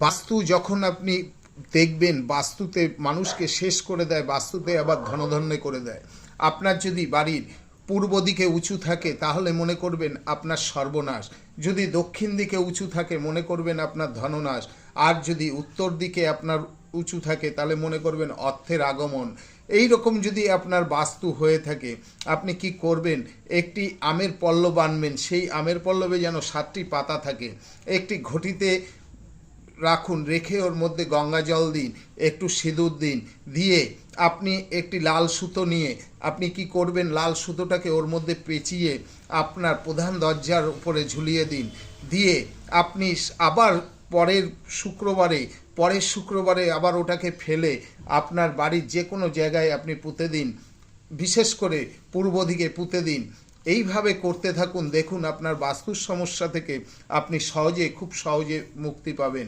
বাস্তু যখন আপনি দেখবেন বাস্তুতে মানুষকে শেষ করে দেয়, বাস্তুতে আবার ধনধান্যে করে দেয়। আপনার যদি বাড়ির পূর্ব দিকে উঁচু থাকে তাহলে মনে করবেন আপনার সর্বনাশ, যদি দক্ষিণ দিকে উঁচু থাকে মনে করবেন আপনার ধননাশ, আর যদি উত্তর দিকে আপনার উঁচু থাকে তাহলে মনে করবেন অর্থের আগমন। এই রকম যদি আপনার বাস্তু হয়ে থাকে, আপনি কি করবেন, একটি আমের পল্লব আনবেন, সেই আমের পল্লবে যেন 7টি পাতা থাকে, একটি ঘটিতে রাখুন, রেখে ওর মধ্যে গঙ্গা জল দিন, একটু সিঁদুর দিন, দিয়ে আপনি একটি লাল সুতো নিয়ে আপনি কি করবেন, লাল সুতোটাকে ওর মধ্যে পেঁচিয়ে আপনার প্রধান দরজার উপরে ঝুলিয়ে দিন। দিয়ে আপনি আবার পরের শুক্রবারে আবার ওটাকে ফেলে আপনার বাড়ির যে কোনো জায়গায় আপনি পুঁতে দিন, বিশেষ করে পূর্ব দিকে পুঁতে দিন। এইভাবে করতে থাকুন, দেখুন আপনার বাস্তুর সমস্যা থেকে আপনি খুব সহজে মুক্তি পাবেন।